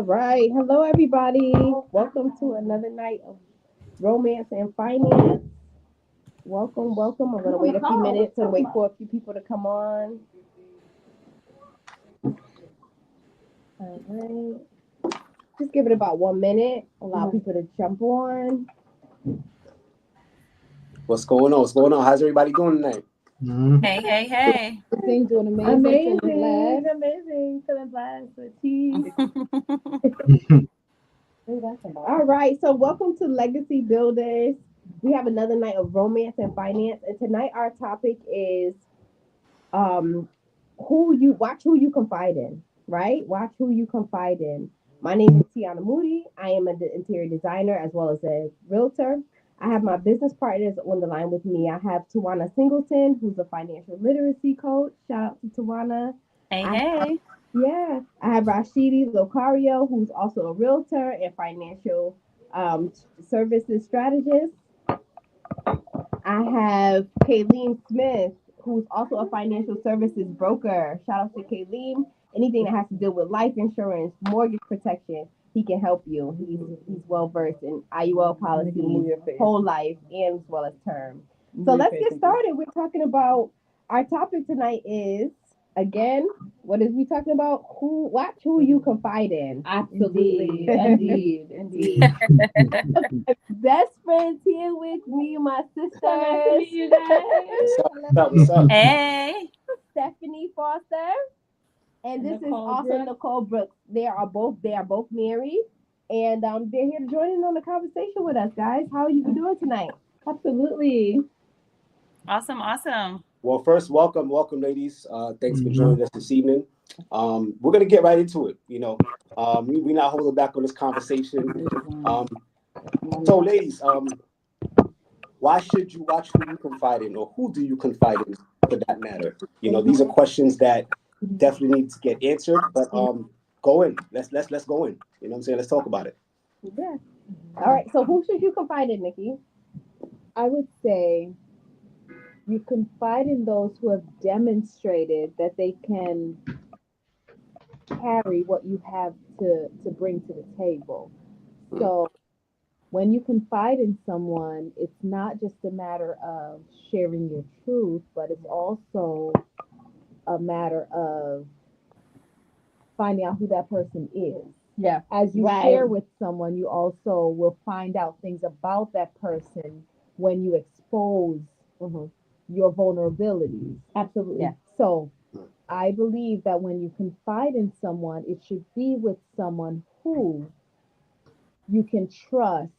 All right. Hello, everybody. Welcome to another night of romance and finance. Welcome, welcome. I'm going to wait a few minutes and wait for a few people to come on. All right. Just give it about 1 minute. Allow people to jump on. What's going on? What's going on? How's everybody doing tonight? Hey. Everything's doing amazing. Amazing. Feeling blessed with tea. All right, so welcome to Legacy Builders. We have another night of romance and finance, and tonight our topic is who you confide in, right? Watch who you confide in. My name is Tiana Moody. I am an interior designer as well as a realtor. I have my business partners on the line with me. I have Tawana Singleton, who's a financial literacy coach. Shout out to Tawana. Hey. Yeah, I have Rashidi Locario, who's also a realtor and financial services strategist. I have Kayleen Smith, who's also a financial services broker. Shout out to Kayleen. Anything that has to do with life insurance, mortgage protection, he can help you. He's well versed in IUL policies, whole life, and as well as term. So let's get started. We're talking about our topic tonight is again, what is we talking about? Watch who you confide in. Absolutely. Indeed. Best friends here with me, my sisters. What's up? Hey. Stephanie Foster. And this is also Brooks. Nicole Brooks. They are both married. And they're here to join in on the conversation with us, guys. How are you doing tonight? Absolutely. Awesome. Well, first, welcome, ladies. Thanks for joining us this evening. We're gonna get right into it. We're not holding back on this conversation. So, ladies, why should you watch who you confide in, or who do you confide in, for that matter? These are questions that definitely need to get answered. But go in. Let's go in. You know what I'm saying? Let's talk about it. Yeah. All right. So, who should you confide in, Nikki? I would say you confide in those who have demonstrated that they can carry what you have to bring to the table. So when you confide in someone, it's not just a matter of sharing your truth, but it's also a matter of finding out who that person is. Yeah. As you share with someone, you also will find out things about that person when you expose your vulnerabilities. Absolutely. Yeah. So I believe that when you confide in someone, it should be with someone who you can trust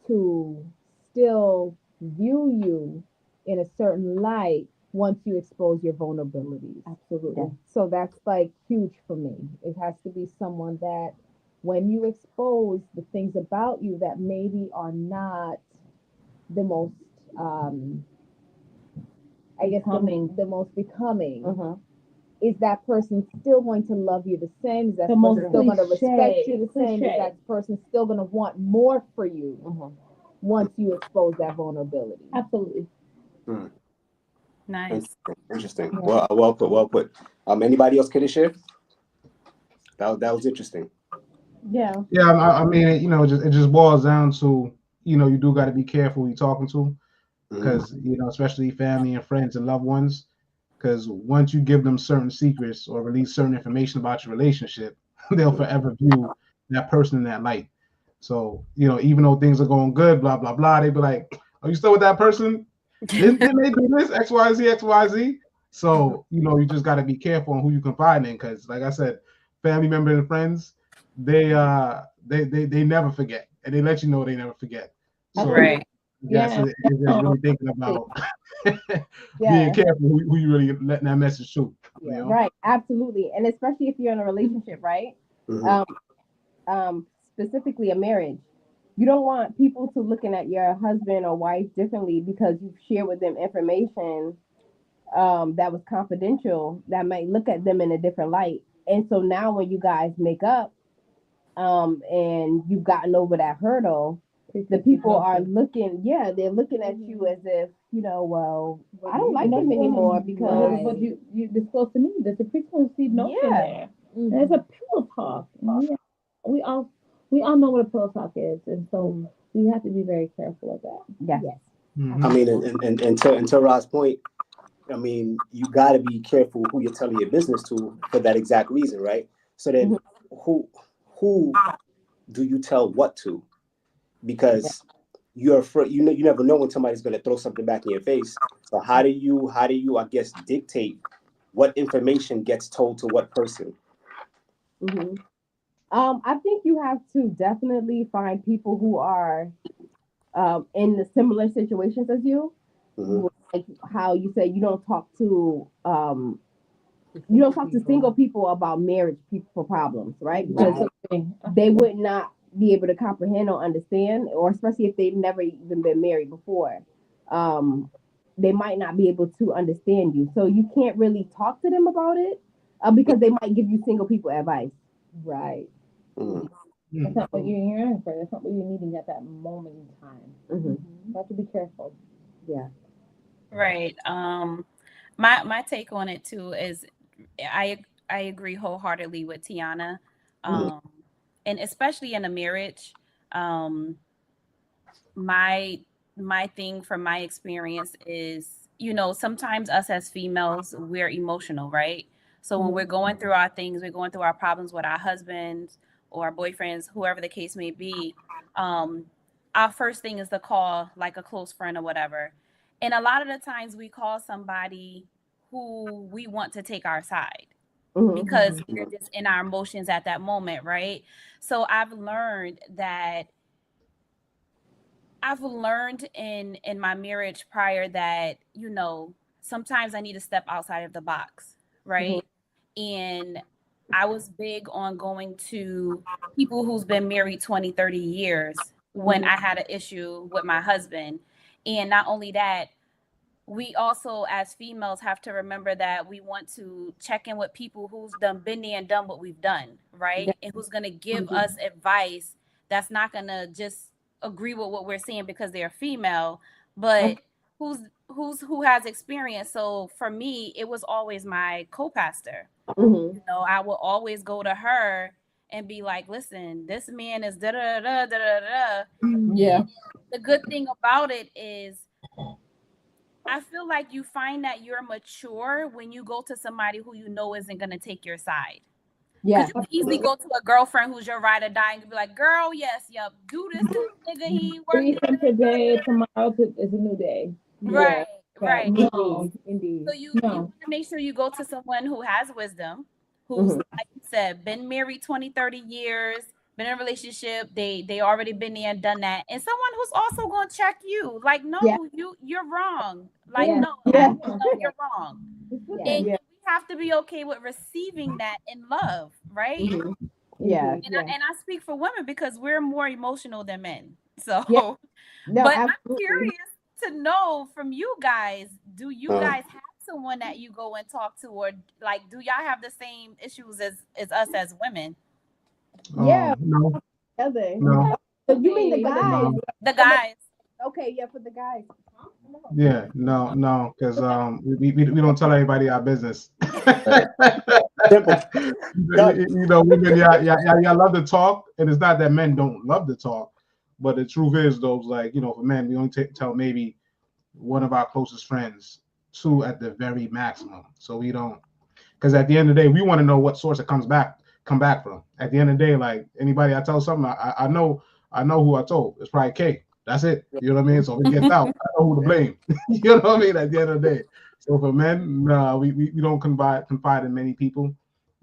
to still view you in a certain light once you expose your vulnerabilities. Absolutely. Yeah. So that's like huge for me. It has to be someone that when you expose the things about you that maybe are not the most the most becoming. Is that person still going to love you the same? Is that person still going to respect you the same? Is that person still going to want more for you once you expose that vulnerability? Absolutely. Nice. Interesting. Yeah. Well put. Anybody else care to share? That was interesting. Yeah. Yeah, I mean, it just boils down to, you do got to be careful who you're talking to, because, especially family and friends and loved ones, because once you give them certain secrets or release certain information about your relationship, they'll forever view that person in that light. So, even though things are going good, blah, blah, blah, they be like, are you still with that person? Didn't they do this, X, Y, Z, X, Y, Z? So, you just got to be careful on who you confide in, because, like I said, family members and friends, they never forget, and they let you know they never forget. So, right. So it's just really thinking about being careful who you really letting that message to. Yeah, right. Absolutely, and especially if you're in a relationship, right? Specifically a marriage. You don't want people to looking at your husband or wife differently because you've shared with them information that was confidential that might look at them in a different light. And so now when you guys make up and you've gotten over that hurdle, the people are looking, they're looking at you as if, well, I don't like him anymore because but you disclosed to me that the frequency notes in there. There's a pillow talk. we all know what a pillow talk is, and so we have to be very careful of that. Yes. I mean, and to Rod's point, I mean, you got to be careful who you're telling your business to for that exact reason, right? So then, who do you tell what to? Because you're afraid. You never know when somebody's going to throw something back in your face. So how do you, I guess, dictate what information gets told to what person? I think you have to definitely find people who are in the similar situations as you. Like how you say you don't talk to single people about marriage people problems, right? Because they would not be able to comprehend or understand, or especially if they've never even been married before. They might not be able to understand you. So you can't really talk to them about it because they might give you single people advice. Right. That's not what you're hearing for. That's not what you're needing at that moment in time. You have to be careful. Yeah. Right. My take on it too is I agree wholeheartedly with Tiana. And especially in a marriage, my thing from my experience is, sometimes us as females, we're emotional, right? So when we're going through our things, we're going through our problems with our husbands or our boyfriends, whoever the case may be, our first thing is to call like a close friend or whatever. And a lot of the times we call somebody who we want to take our side because we're just in our emotions at that moment, right? So I've learned in my marriage prior that, sometimes I need to step outside of the box, right? And I was big on going to people who's been married 20, 30 years when I had an issue with my husband. And not only that, we also as females have to remember that we want to check in with people who's been there and done what we've done, right? And who's going to give us advice that's not going to just agree with what we're saying because they're female, but who has experience. So for me, it was always my co-pastor. I will always go to her and be like, listen, this man is da da da da da da. Yeah. The good thing about it is I feel like you find that you're mature when you go to somebody who you know isn't going to take your side. Yeah. Because you can easily go to a girlfriend who's your ride or die and be like, girl, yes, yep, do this to this nigga. He working today, tomorrow is a new day. Right, right. Indeed. So you want to make sure you go to someone who has wisdom, who's, like you said, been married 20, 30 years, been in a relationship, they already been there and done that. And someone who's also going to check you. Like, no, you're wrong. Like, no, you're wrong. And we have to be okay with receiving that in love, right? Yeah. And I speak for women because we're more emotional than men. So, No, but absolutely. I'm curious to know from you guys, do you guys have someone that you go and talk to, or like, do y'all have the same issues as us as women? Yeah. No. No. So you mean the guys? No. The guys. Okay, yeah, for the guys. Yeah, no, because we don't tell everybody our business. Simple. Women, y'all love to talk, and it's not that men don't love to talk, but the truth is, though, like, for men, we only tell maybe one of our closest friends, two at the very maximum. So we don't, because at the end of the day, we want to know what source it come back from. At the end of the day, like anybody I tell something, I know who I told. It's probably Kate. That's it. You know what I mean? So if it gets out, I know who to blame. You know what I mean? At the end of the day. So for men, we don't confide in many people.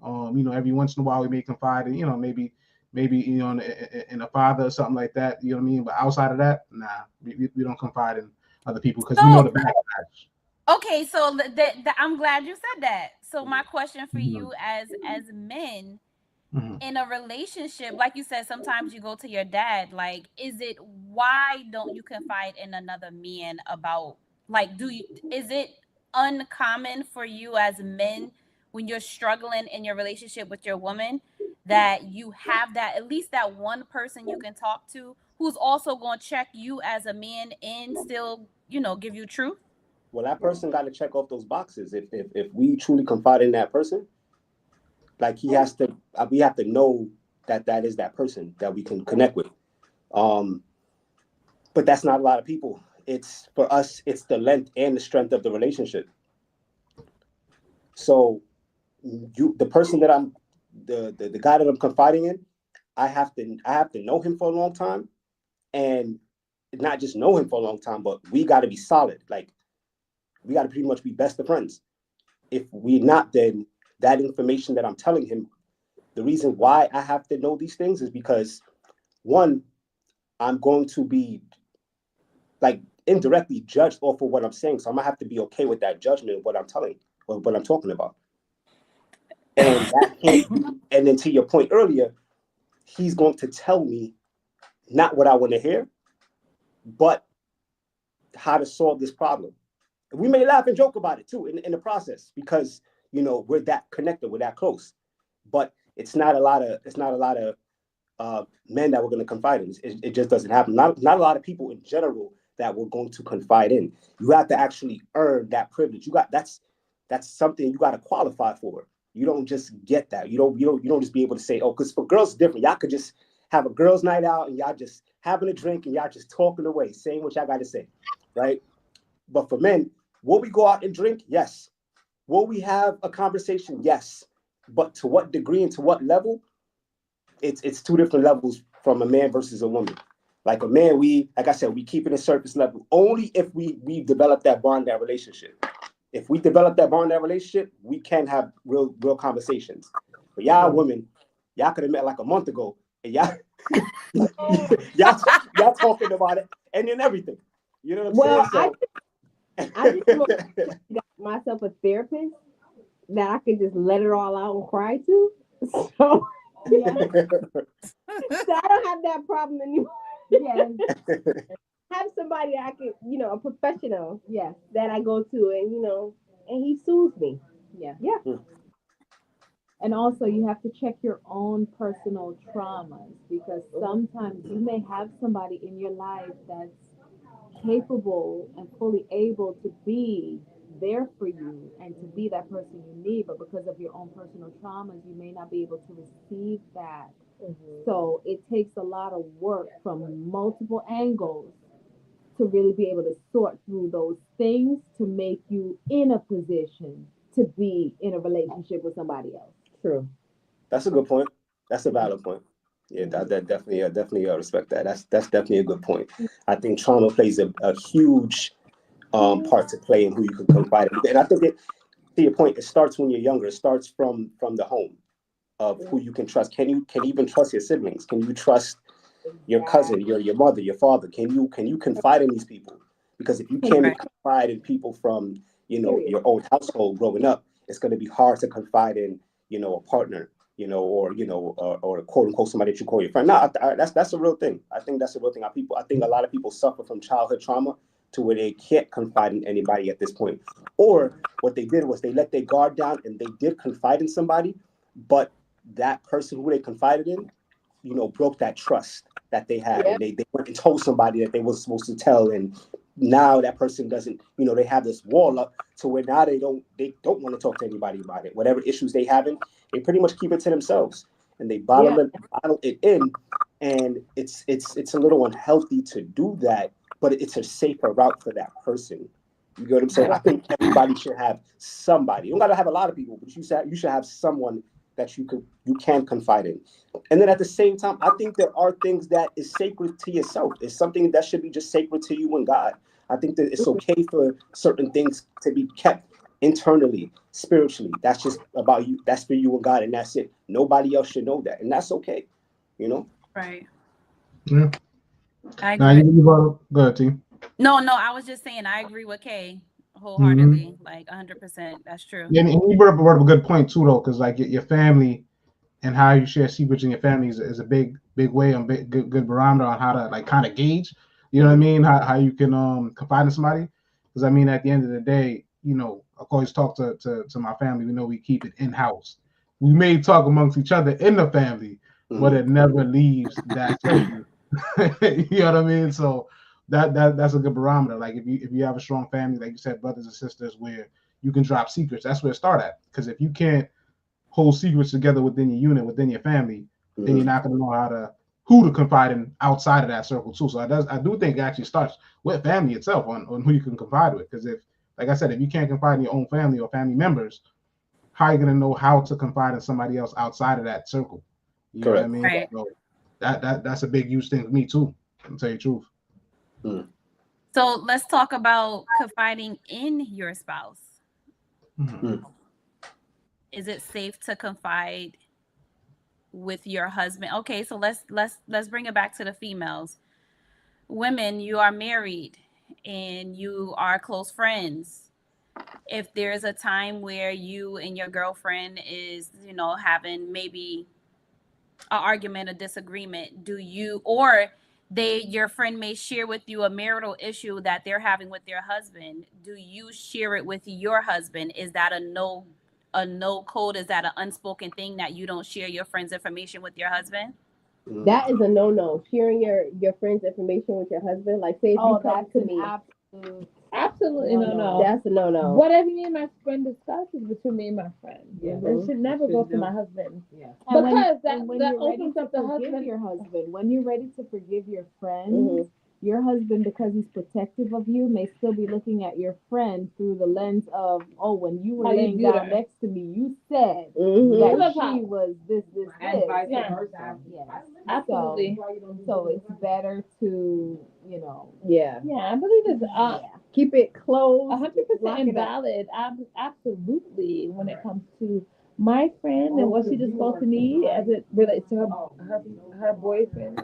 Every once in a while we may confide in, maybe in a father or something like that. You know what I mean? But outside of that, nah, we don't confide in other people because we know the backlash. Okay, so I'm glad you said that. So my question for you as men, in a relationship, like you said, sometimes you go to your dad. Like, why don't you confide in another man about, like, is it uncommon for you as men when you're struggling in your relationship with your woman that you have that, at least that one person you can talk to who's also going to check you as a man and still, give you truth? Well, that person got to check off those boxes. If we truly confide in that person, like we have to know that is that person that we can connect with. But that's not a lot of people. It's for us, it's the length and the strength of the relationship. So the person that I'm, the guy that I'm confiding in, I have to know him for a long time, and not just know him for a long time, but we got to be solid. Like, we got to pretty much be best of friends. If we're not, then that information that I'm telling him, the reason why I have to know these things is because, one, I'm going to be like indirectly judged off of what I'm saying. So I'm gonna have to be okay with that judgment of what I'm telling or what I'm talking about. And that can't be, and then to your point earlier, he's going to tell me not what I want to hear, but how to solve this problem. We may laugh and joke about it too in the process, because we're that connected, we're that close. But it's not a lot of men that we're going to confide in. It just doesn't happen. Not a lot of people in general that we're going to confide in. You have to actually earn that privilege. That's something you got to qualify for. You don't just get that. You don't just be able to say, oh, because for girls it's different. Y'all could just have a girls' night out and y'all just having a drink and y'all just talking away, saying what y'all got to say, right? But for men, will we go out and drink? Yes. Will we have a conversation? Yes. But to what degree and to what level? It's two different levels from a man versus a woman. Like a man, like I said, we keep it at surface level only if we develop that bond, that relationship. If we develop that bond, that relationship, we can have real conversations. But y'all women, y'all could have met like a month ago, and y'all y'all talking about it and then everything. You know what I'm saying? I just got myself a therapist that I could just let it all out and cry to. So, yeah. So I don't have that problem anymore. Yes. Have somebody I could, a professional, yes, that I go to, and he soothes me. Yeah. Yeah. And also, you have to check your own personal traumas, because sometimes you may have somebody in your life that's capable and fully able to be there for you and to be that person you need, but because of your own personal traumas, you may not be able to receive that. Mm-hmm. So it takes a lot of work from multiple angles to really be able to sort through those things to make you in a position to be in a relationship with somebody else. True. That's a good point. That's a valid point. Yeah, that definitely respect that. That's definitely a good point. I think trauma plays a huge part to play in who you can confide in. And I think to your point, it starts when you're younger. It starts from the home of who you can trust. Can you even trust your siblings? Can you trust your cousin, your mother, your father? Can you confide in these people? Because if you can't confide in people from your own household growing up, it's going to be hard to confide in a partner, or quote unquote somebody that you call your friend. No, that's a real thing. I think that's a real thing. I think a lot of people suffer from childhood trauma to where they can't confide in anybody at this point. Or what they did was they let their guard down and they did confide in somebody, but that person who they confided in, broke that trust that they had. Yep. And they went and told somebody that they were supposed to tell, and now that person doesn't, they have this wall up to where now they don't want to talk to anybody about it. Whatever issues they having, they pretty much keep it to themselves, and they bottle it in, and it's a little unhealthy to do that, but it's a safer route for that person. You get what I'm saying? I think everybody should have somebody. You don't gotta have a lot of people, but you should have someone that you can confide in. And then at the same time, I think there are things that is sacred to yourself. It's something that should be just sacred to you and God. I think that it's okay for certain things to be kept internally, spiritually. That's just about you. That's for you and God, and that's it. Nobody else should know that, and that's okay. Right. Yeah. I agree. Go ahead, T. No, I was just saying I agree with Kay wholeheartedly, like 100%. That's true. Yeah, and you brought up a good point too, though, because like your family and how you share secrets in your family is a big way and good barometer on how to like kind of gauge, you know what I mean, how you can confide in somebody. Because I mean, at the end of the day, I always talk to my family. We know we keep it in house. We may talk amongst each other in the family, but it never leaves that circle. You know what I mean? So that's a good barometer. Like if you have a strong family, like you said, brothers and sisters, where you can drop secrets, that's where it start at. Because if you can't hold secrets together within your unit, within your family, then you're not going to know who to confide in outside of that circle too. So I do think it actually starts with family itself on who you can confide with. Because if, like I said, if you can't confide in your own family or family members, how are you going to know how to confide in somebody else outside of that circle? You know what I mean? Right. So that's a big huge thing for me too. To tell you the truth. Mm. So let's talk about confiding in your spouse. Mm. Is it safe to confide with your husband? Okay, so let's bring it back to the females. Women, you are married and you are close friends. If there's a time where you and your girlfriend is, having maybe an argument, a disagreement, do you, or your friend may share with you a marital issue that they're having with their husband, do you share it with your husband? Is that a no code? Is that an unspoken thing that you don't share your friend's information with your husband? That is a no. Sharing your friend's information with your husband, like say if you come to me, Absolutely no. That's a no. Whatever me and my friend discuss is between me and my friend. Yeah, it should never go to my husband. Yeah, because that opens up the husband. Your husband, when you're ready to forgive your friend, your husband, because he's protective of you, may still be looking at your friend through the lens of, oh, when you were laying down next to me, you said that she was this, and vice versa. Yeah, absolutely. So it's better to, Yeah, I believe it's keep it closed. 100% invalid. Absolutely, when it comes to my friend and what she disclosed to me as it relates to her boyfriend.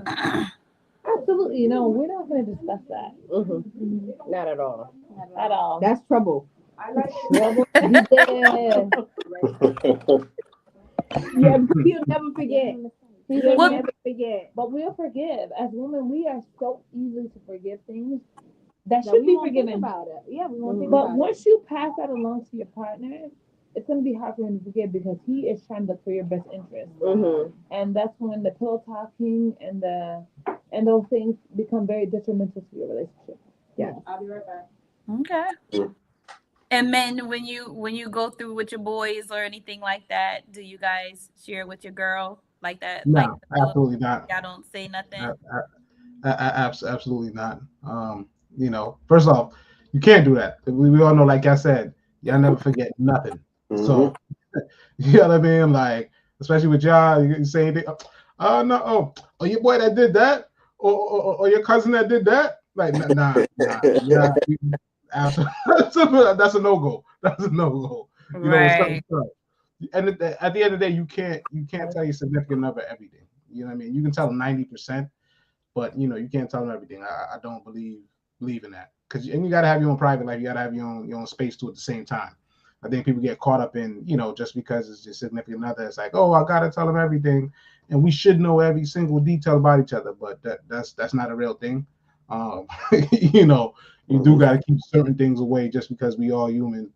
Absolutely, we're not going to discuss that. Not at all. At all. That's trouble. Trouble. Yeah, you'll never forget. You'll never forget. But we'll forgive. As women, we are so easy to forgive things that should be forgiven. About it. Yeah, we won't think but about once you pass that along to your partner, it's going to be hard for him to forgive because he is trying to look for your best interest. And that's when the pillow talking and those things become very detrimental to your relationship. Yeah. I'll be right back. Okay. And men, when you go through with your boys or anything like that, do you guys share with your girl like that? No, like absolutely not. Y'all don't say nothing. Absolutely not. First off, you can't do that. We all know, like I said, y'all never forget nothing. So, you know what I mean? Like, especially with y'all, you say anything. No, your boy that did that, or your cousin that did that. Like, nah. That's a no-go. That's a no-go. Right. And at the end of the day, you can't tell your significant other everything. You know what I mean? You can tell them 90%, but you can't tell them everything. I don't believe in that, because you got to have your own private life. You got to have your own space too at the same time. I think people get caught up in just because it's your significant other, it's like, oh, I got to tell them everything, and we should know every single detail about each other. But that's not a real thing. You do got to keep certain things away just because we all human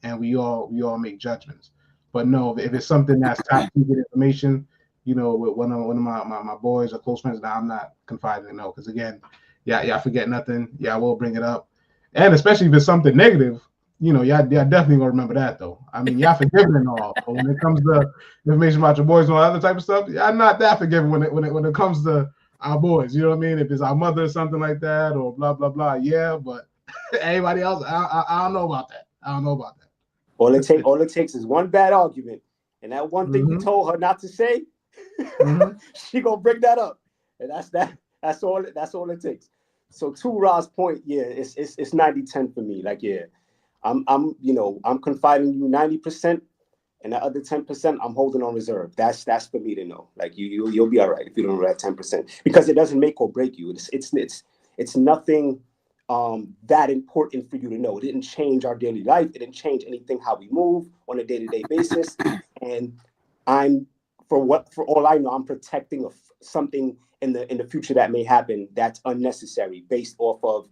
and we all make judgments. But no, if it's something that's top secret information, with one of my boys or close friends, now I'm not confiding in, no, because again, I forget nothing. Yeah, I will bring it up, and especially if it's something negative, y'all definitely gonna remember that though. I mean, y'all forgiving and all, but when it comes to information about your boys and all other type of stuff, y'all not that forgiving when it comes to our boys. You know what I mean? If it's our mother or something like that, or blah blah blah, yeah. But anybody else, I don't know about that. All it takes is one bad argument, and that one thing you told her not to say, she gonna bring that up, and that's all it takes. So to Ra's point, yeah, it's 90-10 for me. Like, yeah, I'm confiding you 90%, and the other 10% I'm holding on reserve. That's for me to know. Like, you'll be all right if you don't know that 10%, because it doesn't make or break you. It's nothing that important for you to know. It didn't change our daily life. It didn't change anything how we move on a day-to-day basis. And for all I know, I'm protecting something in the future that may happen that's unnecessary based off of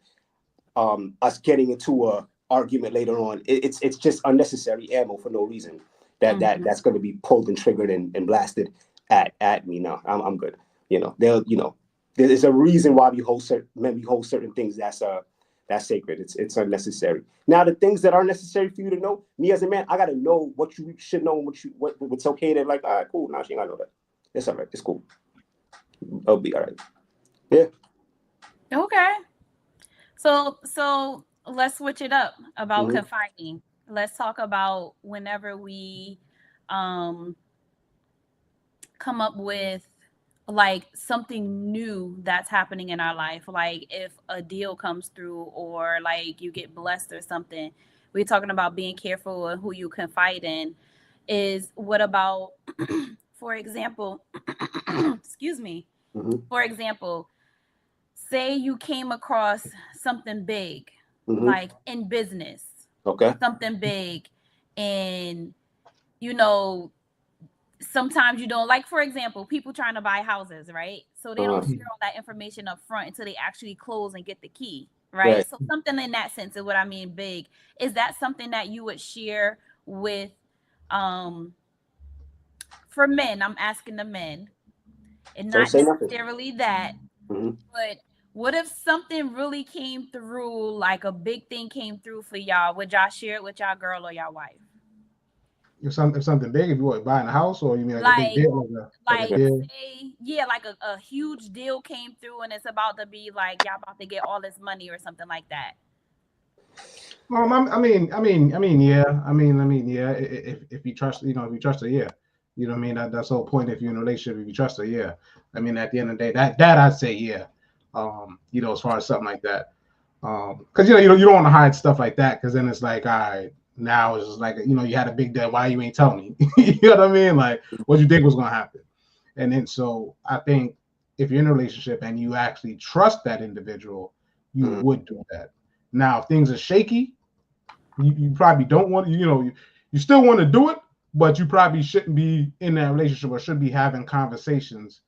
us getting into a argument later on. It's just unnecessary ammo for no reason that's going to be pulled and triggered and blasted at me. No, I'm good. There's a reason why we hold certain things that's sacred. It's unnecessary. Now, the things that are necessary for you to know, me as a man, I got to know what you should know and what's okay to, like, all right, cool. Now she ain't got to know that. It's all right. It's cool. I'll be all right. Yeah. Okay. So let's switch it up about confiding. Let's talk about whenever we come up with like something new that's happening in our life, like if a deal comes through or like you get blessed or something. We're talking about being careful of who you confide in. Is what about for example, excuse me, for example, say you came across something big, like in business, something big, and you know, sometimes you don't, like for example, people trying to buy houses, right? So they don't share all that information up front until they actually close and get the key, right? So something in that sense is what I mean big. Is that something that you would share with for men? I'm asking the men, and not necessarily that, but what if something really came through, like a big thing came through for y'all? Would y'all share it with y'all girl or y'all wife? If something big, if you want buying a house, or you mean like a big deal, like a deal? say, yeah, like a huge deal came through and it's about to be like y'all about to get all this money or something like that. I mean, yeah. If you trust, if you trust her, yeah. You know what I mean? That's the whole point. If you're in a relationship, if you trust her, yeah. I mean, at the end of the day, that I'd say, yeah. As far as something like that, because you don't want to hide stuff like that, because then it's like, all right, now it's just like, you had a big deal. Why you ain't telling me? You know what I mean? Like, what you think was gonna happen? And then so I think if you're in a relationship and you actually trust that individual, you would do that. Now, if things are shaky, you probably don't want you still want to do it, but you probably shouldn't be in that relationship or should be having conversations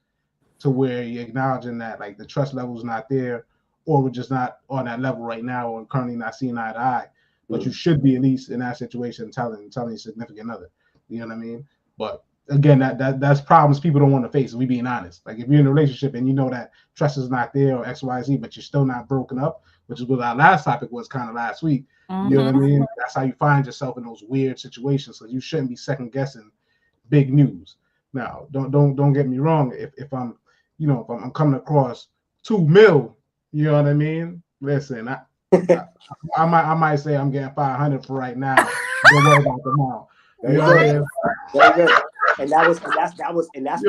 to where you're acknowledging that like the trust level is not there, or we're just not on that level right now, or currently not seeing eye to eye. But you should be at least in that situation telling your significant other. You know what I mean? But again, that's problems people don't want to face. We being honest. Like if you're in a relationship and you know that trust is not there or X, Y, Z, but you're still not broken up, which is what our last topic was kind of last week. You know what I mean? That's how you find yourself in those weird situations. So you shouldn't be second guessing big news. Now, don't get me wrong. If I'm, if I'm coming across $2 million, you know what I mean? Listen, I might say I'm getting 500 for right now. Don't worry about tomorrow. Very good. Very good. And that's enough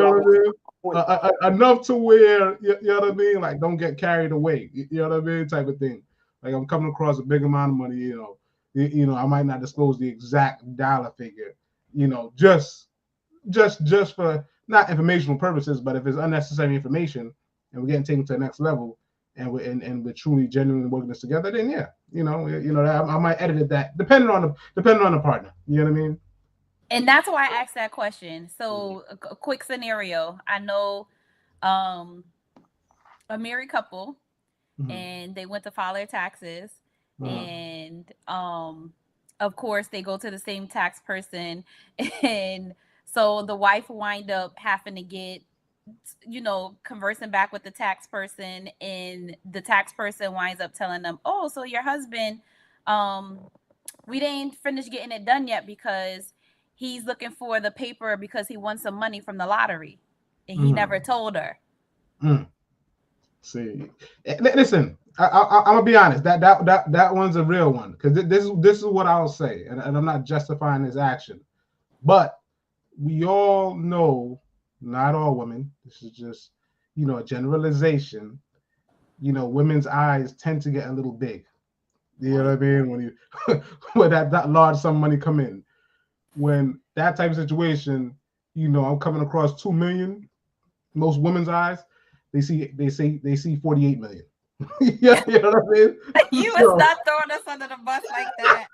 to where you know what I mean. Like, don't get carried away. You know what I mean, type of thing. Like I'm coming across a big amount of money. I might not disclose the exact dollar figure. Just for not informational purposes, but if it's unnecessary information and we're getting taken to the next level, and we're truly genuinely working this together, then yeah, I might edit that depending on the partner. You know what I mean? And that's why I asked that question. So a quick scenario. I know a married couple and they went to file their taxes and of course they go to the same tax person, and so the wife wind up having to get conversing back with the tax person, and the tax person winds up telling them, oh, so your husband, we didn't finish getting it done yet because he's looking for the paper because he won some money from the lottery and he never told her. See, listen, I'm gonna be honest. That one's a real one, because this is what I'll say, and I'm not justifying his action, but we all know, not all women. This is just a generalization. Women's eyes tend to get a little big. You know what I mean? When that large sum of money come in, when that type of situation, I'm coming across 2 million. Most women's eyes, they see 48 million. Yeah, you know what I mean? You was not throwing us under the bus like that.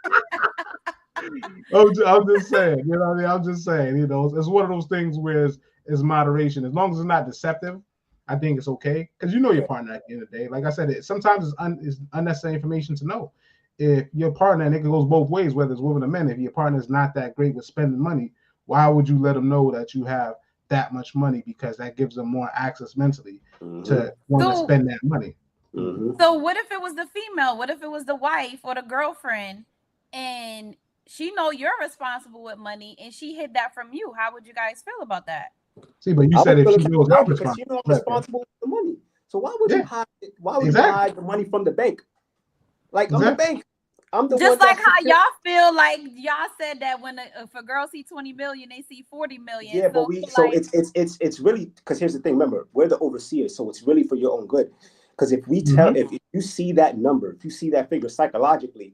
I'm just saying, you know what I mean? I'm just saying, it's one of those things where it's moderation. As long as it's not deceptive, I think it's okay, because your partner at the end of the day. Like I said, sometimes it's unnecessary information to know. If your partner, and it goes both ways, whether it's women or men, if your partner is not that great with spending money, why would you let them know that you have that much money? Because that gives them more access mentally to want to spend that money. So what if it was the female? What if it was the wife or the girlfriend, and she know you're responsible with money and she hid that from you? How would you guys feel about that? See, but you I said would if feel she knows insecure I'm because you know I'm responsible. responsible for the money. So why would you Yeah, hide it? Why would you exactly. hide the money from the bank? Like I'm the Exactly. bank. I'm the Just one like that's how secure. y'all feel like y'all said that when if a girl see 20 million, they see 40 million. Yeah, but So we so like, it's really because here's the thing. Remember, we're the overseers, so it's really for your own good. Because if we tell Mm-hmm. if you see that number, if you see that figure psychologically,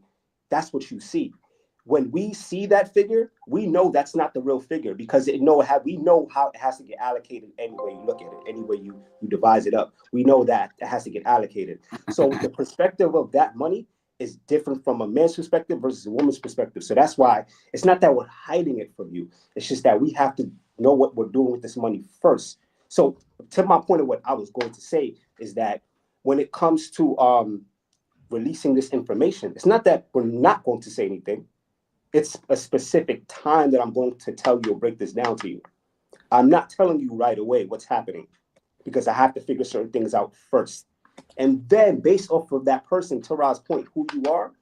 that's what you see. When we see that figure, we know that's not the real figure because we know how it has to get allocated any way you look at it, any way you devise it up. We know that it has to get allocated. So the perspective of that money is different from a man's perspective versus a woman's perspective. So that's why it's not that we're hiding it from you. It's just that we have to know what we're doing with this money first. So to my point of what I was going to say is that when it comes to releasing this information, it's not that we're not going to say anything. It's a specific time that I'm going to tell you or break this down to you. I'm not telling you right away what's happening because I have to figure certain things out first. And then based off of that person, Taraz's point, who you are,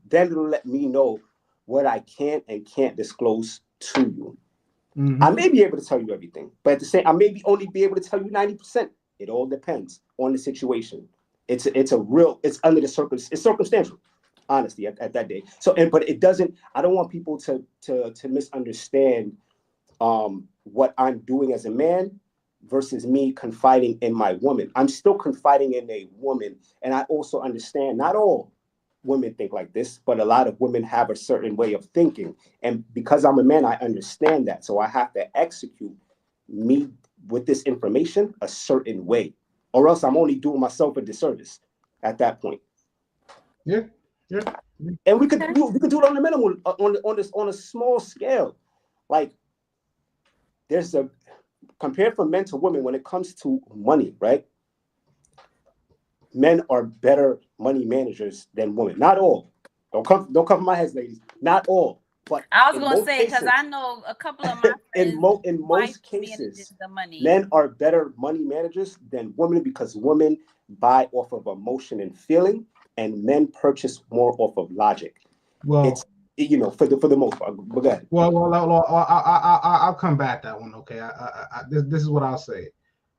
then it'll let me know what I can and can't disclose to you. Mm-hmm. I may be able to tell you everything, but at the same, I may only be able to tell you 90%. It all depends on the situation. It's under the it's circumstantial, honestly, at that day. So, but it doesn't. I don't want people to misunderstand what I'm doing as a man versus me confiding in my woman. I'm still confiding in a woman, and I also understand not all women think like this, but a lot of women have a certain way of thinking. And because I'm a man, I understand that. So I have to execute me with this information a certain way, or else I'm only doing myself a disservice at that point. Yeah. Yeah. And we could do it on the minimal, on a small scale. Like there's a compared from men to women when it comes to money, right? Men are better money managers than women. Not all. Don't cover my heads, ladies. Not all, but I was in gonna most say because cases, I know a couple of my friends' in wife most manages cases, the money. men are better money managers than women because women buy off of emotion and feeling, and men purchase more off of logic. Well, It's for the most part. But go ahead. I'll combat that one. Okay, this is what I'll say.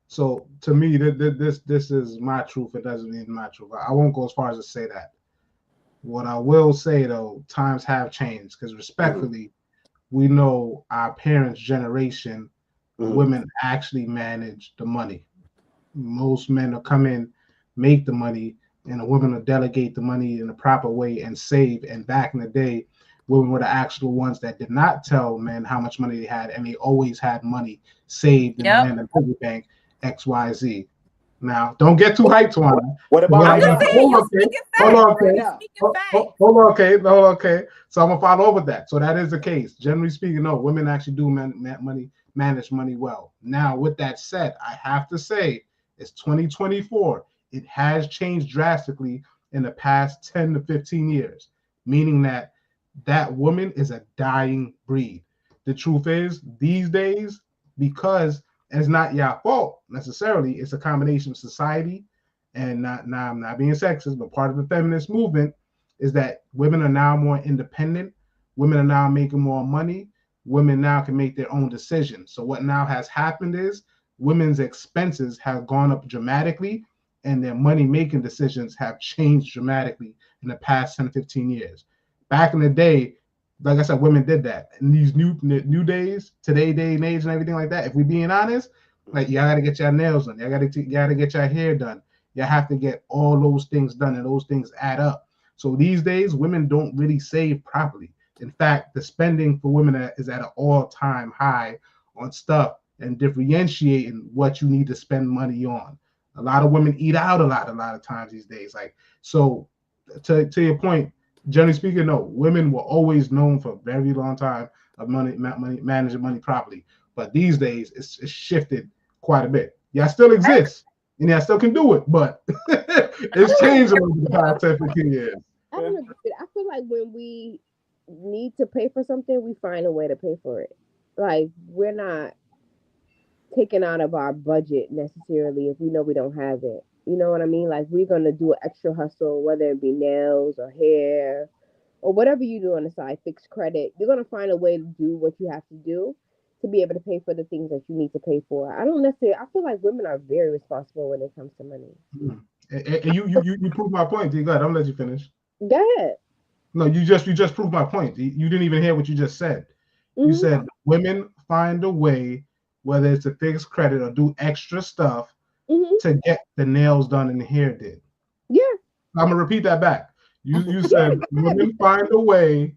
So to me, this is my truth. It doesn't mean my truth. I won't go as far as to say that. What I will say though, times have changed because respectfully, we know our parents' generation, women actually manage the money. Most men will come in, make the money, and a woman will delegate the money in a proper way and save. And back in the day, women were the actual ones that did not tell men how much money they had, and they always had money saved in the Yep. men and piggy bank XYZ. Now, don't get too hyped, Tawana. What about What I'm I'm right just gonna now? saying hold you on, okay, speaking hold What facts. on, about right okay, You now? speaking facts. hold on, okay, no, okay. So I'm gonna follow over that. So that is the case. Generally speaking, no, women actually do manage money well. Now, with that said, I have to say it's 2024. It has changed drastically in the past 10 to 15 years, meaning that woman is a dying breed. The truth is, these days, because it's not your fault necessarily, it's a combination of society and now I'm not being sexist, but part of the feminist movement is that women are now more independent. Women are now making more money. Women now can make their own decisions. So what now has happened is women's expenses have gone up dramatically and their money making decisions have changed dramatically in the past 10 to 15 years. Back in the day, like I said, women did that. In these new days, today day and age and everything like that, if we being honest, like y'all gotta get your nails done, y'all gotta get your hair done. You have to get all those things done, and those things add up. So these days, women don't really save properly. In fact, the spending for women is at an all-time high on stuff and differentiating what you need to spend money on. A lot of women eat out a lot of times these days. Like so, to your point, generally speaking, no, women were always known for a very long time of managing money properly. But these days, it's shifted quite a bit. Yeah, still exists, and I still can do it, but it's changed over the past 10, 15 years. I don't agree with it. I feel like when we need to pay for something, we find a way to pay for it. Like we're not taken out of our budget necessarily if we know we don't have it. You know what I mean? Like we're gonna do an extra hustle, whether it be nails or hair or whatever you do on the side, fixed credit. You're gonna find a way to do what you have to do. to be able to pay for the things that you need to pay for. I don't necessarily. I feel like women are very responsible when it comes to money. And you proved my point. Go ahead. I'm gonna let you finish. Go ahead. No, you just proved my point. You didn't even hear what you just said. You said women find a way, whether it's to fix credit or do extra stuff, to get the nails done and the hair did. Yeah. I'm gonna repeat that back. You said women find a way,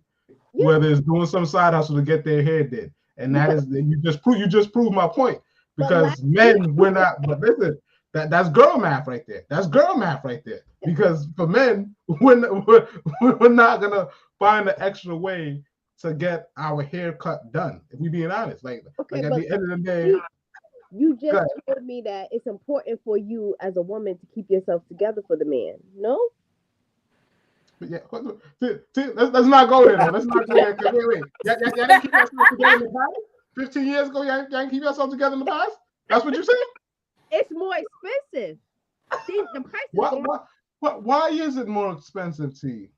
whether it's doing some side hustle to get their hair did, and that is you just proved my point, because men we're not. But listen, that's girl math right there. That's girl math right there. Because for men, we're not gonna find an extra way to get our haircut done. If we being honest, like at the end of the day. You just told me that it's important for you as a woman to keep yourself together for the man. No? But yeah, let's not go there. Though. Let's not go there. Wait. Y'all didn't keep yourself together in the past? 15 years ago, y'all didn't keep yourself together in the past? That's what you said? It's more expensive. See, the price why is it more expensive to you?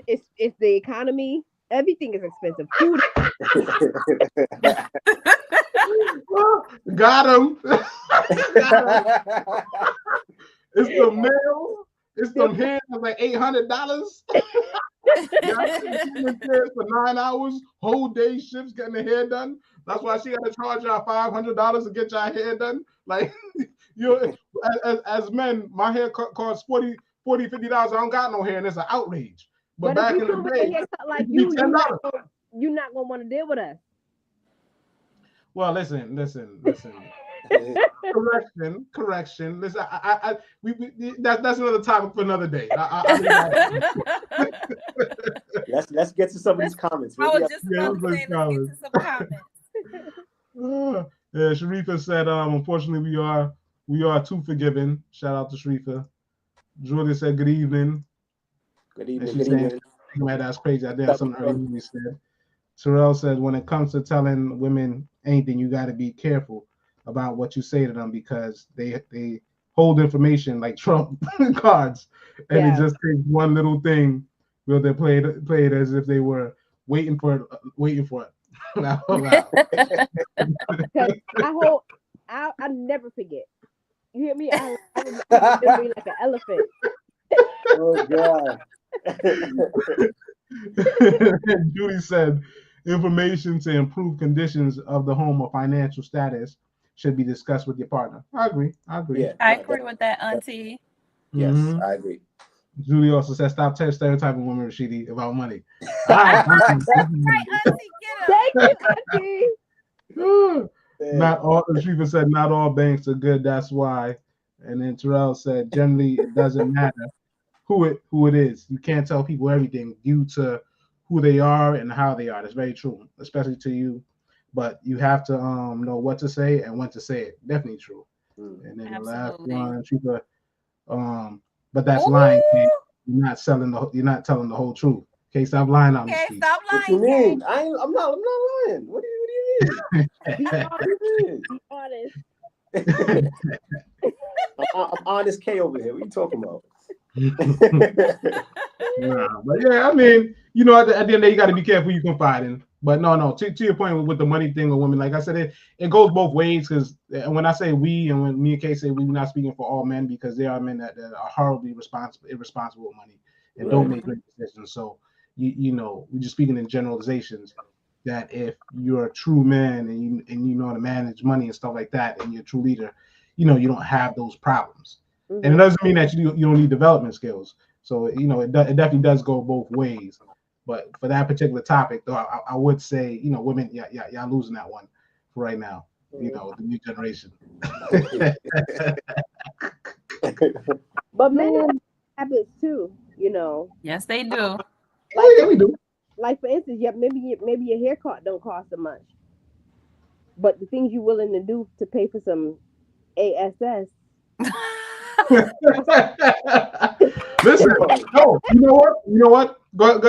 It's the economy. Everything is expensive. Food. Got him. It's the nails. It's them hair like $800. For 9 hours, whole day shifts getting the hair done. That's why she got to charge y'all $500 to get y'all hair done. Like as men, my hair costs $40, $50. I don't got no hair, and it's an outrage. But back in the day, like you're not gonna want to deal with us. Well, listen. Correction. Listen, that's another topic for another day. Let's get to some of these comments. I was just about to say, let's get to some comments. Yeah, Sharifa said, unfortunately, we are too forgiving. Shout out to Sharifa. Julia said, good evening. Good evening. Man, that's crazy. I did have something earlier we said. Terrell says, when it comes to telling women anything, you got to be careful about what you say to them, because they hold information like Trump cards, and it just takes one little thing where they play it as if they were waiting for it. I never forget. You hear me? I remember like an elephant. Oh God. Judy said, information to improve conditions of the home or financial status should be discussed with your partner. I agree. Yeah, I agree with that, Auntie. Yes, I agree. Julie also said, stop stereotyping women, Rashidi, about money. Right, Auntie, get Thank you, Auntie. Not all. Shriva said, not all banks are good. That's why. And then Terrell said, generally, it doesn't matter who it is. You can't tell people everything due to who they are and how they are. That's very true, especially to you. But you have to know what to say and when to say it. Definitely true. And then the last one, Shriva, but that's lying. You're not telling the whole truth. Okay, stop lying on Okay, me. stop lying. What you mean? I'm not lying. What do you mean? Be honest. I'm honest K over here. What are you talking about? But yeah, I mean, you know, at the end of the day, you got to be careful you confide in. But no, to your point with the money thing or women, like I said, it goes both ways, because when I say we, and when me and Kay say we, we're not speaking for all men, because there are men that are horribly irresponsible with money and don't make great decisions. So, you know, we're just speaking in generalizations, that if you're a true man and you know how to manage money and stuff like that, and you're a true leader, you know, you don't have those problems. And it doesn't mean that you don't need development skills. So, you know, it definitely does go both ways. But for that particular topic, though, I would say, you know, women, y'all losing that one for right now. You know, the new generation. But men have habits too, you know. Yes, they do. Yeah, we do. Like, for instance, maybe your haircut don't cost so much, but the things you're willing to do to pay for some ASS. Listen, no, you know what? Go,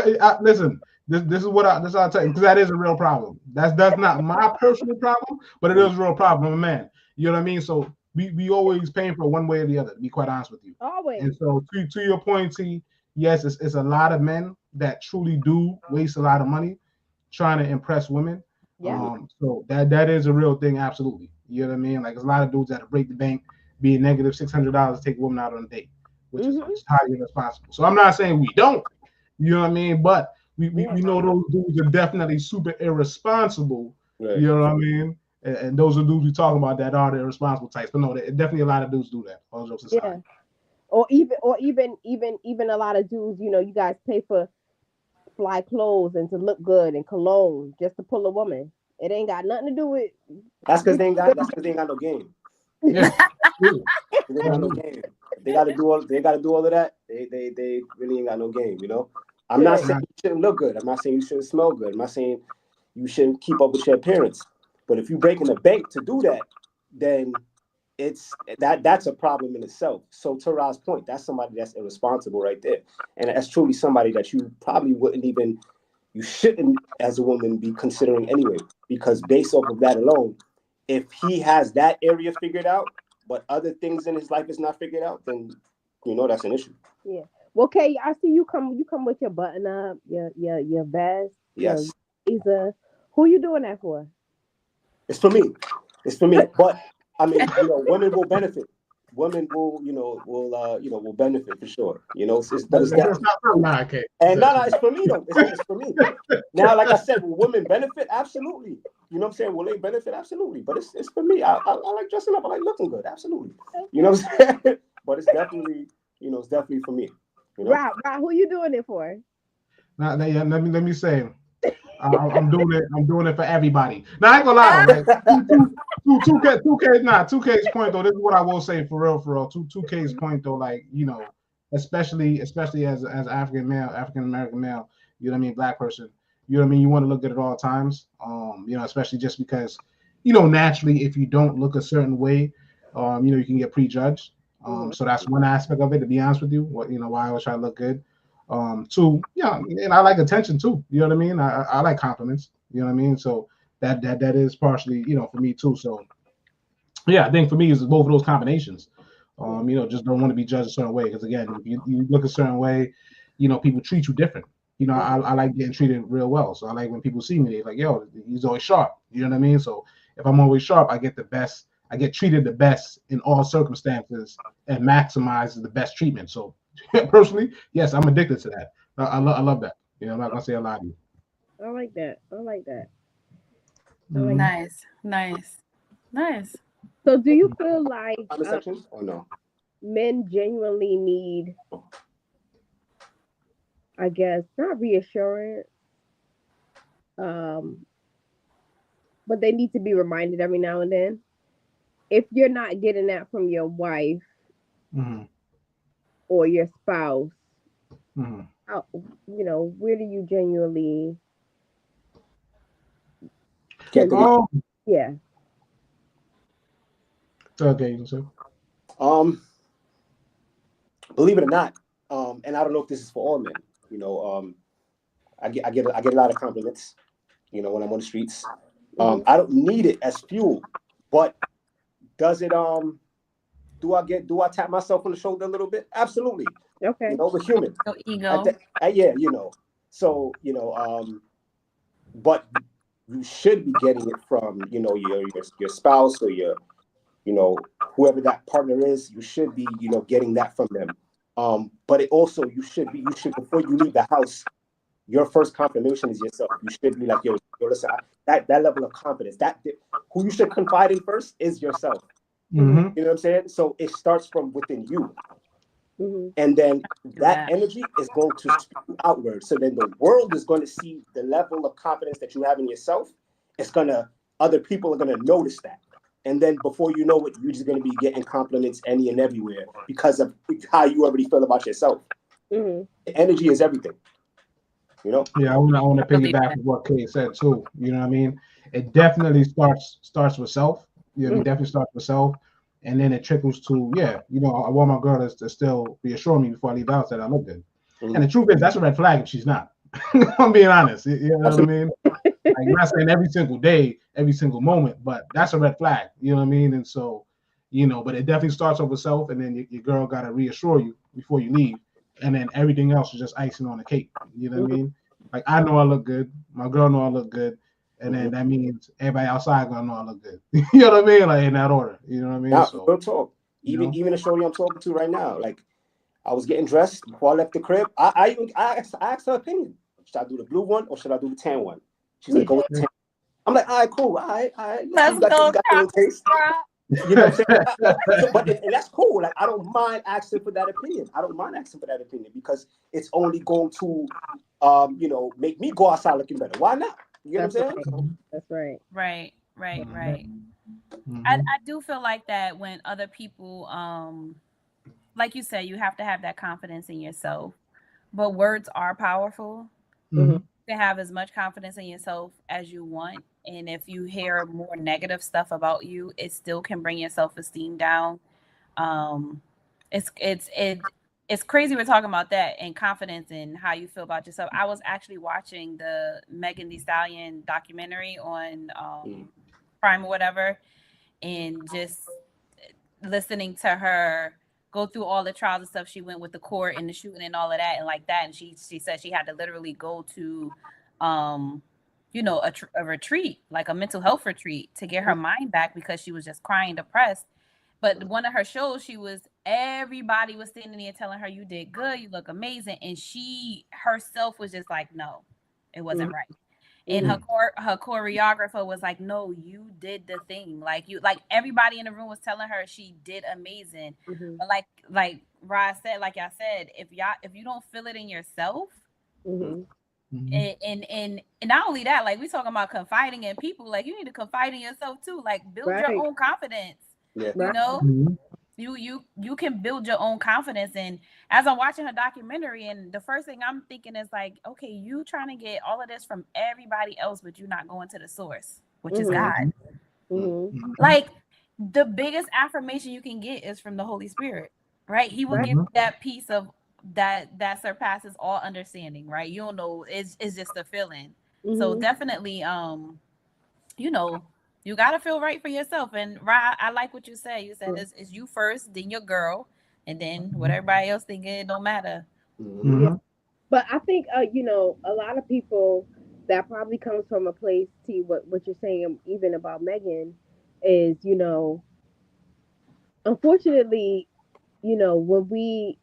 listen. This is what I'll tell you, because that is a real problem. That's not my personal problem, but it is a real problem. I'm a man. You know what I mean? So we always paying for one way or the other, to be quite honest with you. Always. And so to your point, T, yes, it's a lot of men that truly do waste a lot of money trying to impress women. Yeah. So that is a real thing, absolutely. You know what I mean? Like there's a lot of dudes that break the bank, being negative $600 to take a woman out on a date, which is highly irresponsible. So I'm not saying we don't, you know what I mean? But we know those dudes are definitely super irresponsible. Right. You know what I mean? And those are dudes we talking about that are the irresponsible types. But no, definitely a lot of dudes do that. All jokes aside. Yeah. Or even a lot of dudes, you know, you guys pay for fly clothes and to look good and cologne just to pull a woman. It ain't got nothing to do with. That's because they ain't got no game. Yeah. They ain't got no game. They got to do all of that. They really ain't got no game. You know. I'm not saying you shouldn't look good. I'm not saying you shouldn't smell good. I'm not saying you shouldn't keep up with your appearance. But if you're breaking the bank to do that, then that's a problem in itself. So to Ra's point, that's somebody that's irresponsible right there, and that's truly somebody that you probably you shouldn't as a woman be considering anyway, because based off of that alone, if he has that area figured out, but other things in his life is not figured out, then you know that's an issue. Yeah. Well, Kay, I see you come with your button up, your vest. Yes. Who you doing that for? It's for me. But I mean, you know, women will benefit. Women will benefit for sure. You know, but it's not. And no, it's for me though. It's for me. Now, like I said, will women benefit? Absolutely. You know what I'm saying? Will they benefit? Absolutely. But it's for me. I like dressing up. I like looking good. Absolutely. You know what I'm saying? But it's definitely for me. You know? Right. Who you doing it for? Let me say, I'm doing it for everybody. Now I ain't gonna lie though, like 2K's point though. This is what I will say for real. 2K's point though, like you know, especially as African American male, you know what I mean, black person, you know what I mean. You want to look good at all times, you know, especially just because, you know, naturally if you don't look a certain way, you know, you can get prejudged. So that's one aspect of it. To be honest with you, why I always try to look good. Two, yeah, and I like attention too. You know what I mean? I like compliments. You know what I mean? So that is partially, you know, for me too. So yeah, I think for me is both of those combinations. You know, just don't want to be judged a certain way, because again, if you look a certain way, you know, people treat you different. You know, I like getting treated real well. So I like when people see me, they're like, yo, he's always sharp. You know what I mean? So if I'm always sharp, I get the best. I get treated the best in all circumstances and maximizes the best treatment. So personally, yes, I'm addicted to that. I love that. You know, I'm not gonna say a lot of you. I like that. Nice. So do you feel like section or no? Men genuinely need, I guess, not reassurance, but they need to be reminded every now and then? If you're not getting that from your wife or your spouse, how, you know, where do you genuinely get the yeah. Okay, believe it or not, and I don't know if this is for all men. You know, I get a lot of compliments. You know, when I'm on the streets, I don't need it as fuel, but does it? Do I tap myself on the shoulder a little bit? Absolutely. Okay. You know, we're human. No ego. Yeah, you know. So you know, but you should be getting it from, you know, your spouse or your, you know, whoever that partner is. You should be, you know, getting that from them. But it also you should before you leave the house, your first confirmation is yourself. You should be like, yo listen, that level of confidence, who you should confide in first is yourself. You know what I'm saying? So it starts from within you. And then that energy is going to spew outward. So then the world is going to see the level of confidence that you have in yourself. Other people are going to notice that. And then before you know it, you're just going to be getting compliments any and everywhere because of how you already feel about yourself. Energy is everything. You know? Yeah, I want to piggyback with what Kay said too. You know what I mean? It definitely starts with self. You know, it definitely starts with self, and then it trickles to, yeah, you know, I want my girl to still reassure me before I leave the house that I look good. And the truth is, that's a red flag if she's not. I'm being honest. You know what I mean? Like, I'm not saying every single day, every single moment, but that's a red flag. You know what I mean? And so, you know, but it definitely starts off with self, and then your girl got to reassure you before you leave, and then everything else is just icing on the cake. You know what I mean? Like I know I look good, my girl know I look good, and then that means everybody outside gonna know I look good. You know what I mean? Like in that order. You know what I mean? Now, So real talk. Even the shorty I'm talking to right now, like I was getting dressed before I left the crib. I asked her opinion. Should I do the blue one or should I do the tan one? She's like, go with the tan. I'm like, all right, cool. All right, all right. Let's You go, got your little taste. crop. You know what I'm saying? And that's cool. Like, I don't mind asking for that opinion. I don't mind asking for that opinion because it's only going to, make me go outside looking better. Why not? You know what I'm saying? So, That's right. Right, right, right. Mhm. I do feel like that when other people, like you said, you have to have that confidence in yourself. But words are powerful. Mhm. You can have as much confidence in yourself as you want. And if you hear more negative stuff about you, it still can bring your self-esteem down. Um, it's crazy we're talking about that and confidence and how you feel about yourself. I was actually watching the Megan Thee Stallion documentary on Prime or whatever, and just listening to her go through all the trials and stuff she went with the court and the shooting and all of that and like that, and she said she had to literally go to a retreat, like a mental health retreat, to get her mind back because she was just crying depressed. But one of her shows, everybody was standing there telling her, you did good, you look amazing, and she herself was just like, no, it wasn't right. And her choreographer was like, no, you did the thing. Like everybody in the room was telling her she did amazing. But like Rod said, like I said, if you don't feel it in yourself, and not only that, like we talking about confiding in people, like you need to confide in yourself too. Like build your own confidence. yeah. You know? Mhm. You can build your own confidence. And as I'm watching her documentary, and the first thing I'm thinking is like, okay, you trying to get all of this from everybody else, but you're not going to the source, which is God. Mhm. Like the biggest affirmation you can get is from the Holy Spirit, right? He will give you that piece of that surpasses all understanding, right? You don't know, it's just a feeling. So definitely, you know, you got to feel right for yourself. And I like what you said. You said it's you first, then your girl, and then what everybody else think, it don't matter. Mhm. But I think a lot of people, that probably comes from a place, T, what you're saying even about Megan is, unfortunately, when we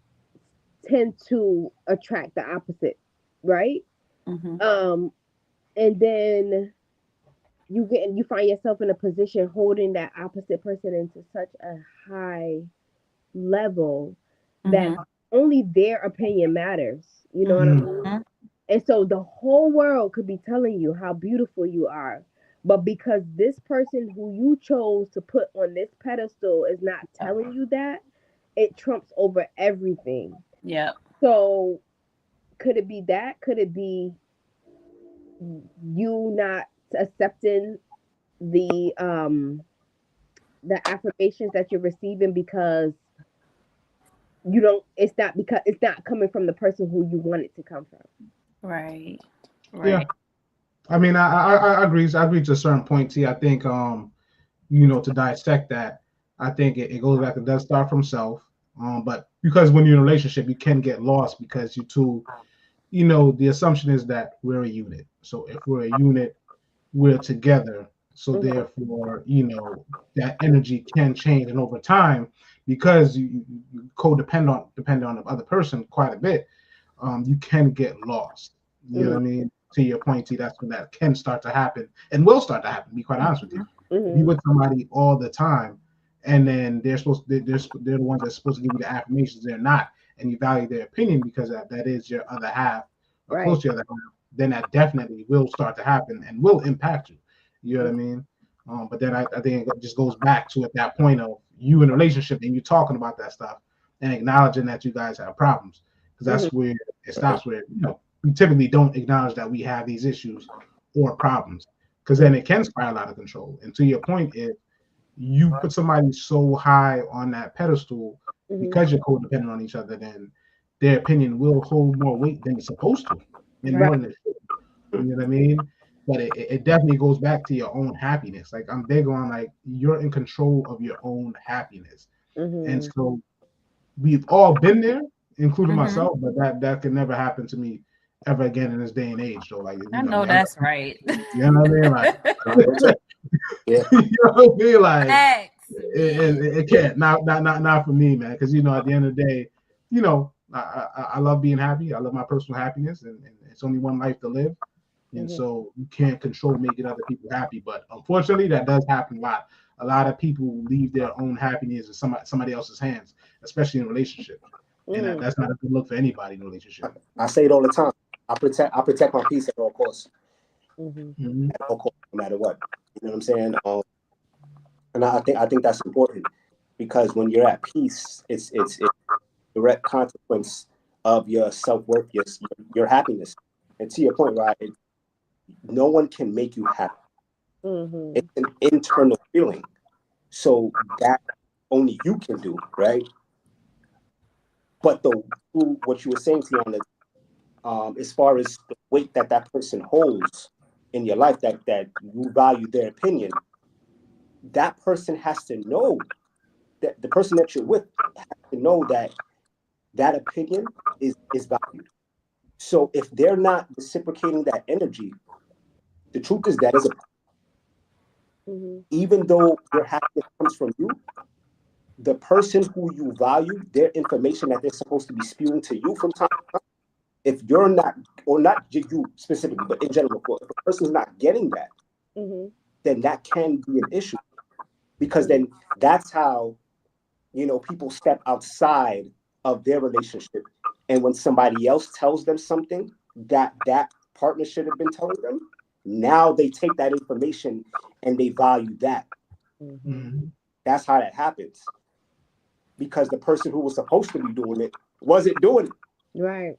tend to attract the opposite, right? Mm-hmm. And then you find yourself in a position holding that opposite person into such a high level that Mm-hmm. only their opinion matters. You know what I mean? Mm-hmm. And so the whole world could be telling you how beautiful you are. But because this person who you chose to put on this pedestal is not telling you that, it trumps over everything. Yeah. So could it be that? Could it be you not accepting the affirmations that you're receiving because you don't because it's not coming from the person who you want it to come from? Right. Yeah. Right. I mean, I agree. I agree to a certain point. T. I think to dissect that, I think it goes back. It does start from self. But because when you're in a relationship, you can get lost because you two, the assumption is that we're a unit. So if we're a unit, we're together. So therefore, that energy can change, and over time, because you depend on the other person quite a bit, you can get lost. You know what I mean? To your point, T, that's when that can start to happen and will start to happen. To be quite honest with you, be with somebody all the time, and then they're the ones that's supposed to give you the affirmations. They're not, and you value their opinion because that is your other half, or close to your other half. Then that definitely will start to happen and will impact you. You know what I mean? But then I think it just goes back to at that point of you in a relationship and you talking about that stuff and acknowledging that you guys have problems, because that's where it stops. Where we typically don't acknowledge that we have these issues or problems, because then it can spiral out of control. And to your point, if you put somebody so high on that pedestal because you're codependent on each other, then their opinion will hold more weight than it's supposed to, and more than it should. You know what I mean? But it definitely goes back to your own happiness. Like I'm big on like you're in control of your own happiness, and so we've all been there, including Mm-hmm. myself. But that could never happen to me ever again in this day and age. So like, I know that's right. you know what I mean? Like, Yeah. you know what I mean? Like, Facts, it can't, not for me, man. Because at the end of the day, I love being happy. I love my personal happiness, and it's only one life to live. And so you can't control making other people happy. But unfortunately, that does happen a lot. A lot of people leave their own happiness in somebody else's hands, especially in relationships. And that's not a good look for anybody in a relationship. I say it all the time. I protect my peace at all costs. Mm-hmm. At all costs, no matter what. You know what I'm saying? And I think that's important, because when you're at peace, it's direct consequence of your self-worth, your happiness. And to your point, right? No one can make you happy. It's an internal feeling. So that only you can do, right? But what you were saying, Tiana, as far as the weight that person holds in your life, that you value their opinion, that person has to know, that the person that you're with has to know that opinion is valued. So if they're not reciprocating that energy, the truth is that is even though your happiness comes from you, the person who you value, their information that they're supposed to be spewing to you from time to time, if you're not, or not you specifically, but in general, if a person's not getting that, then that can be an issue. Because then that's how, people step outside of their relationship. And when somebody else tells them something that partner should have been telling them, now they take that information and they value that. That's how that happens. Because the person who was supposed to be doing it wasn't doing it. Right.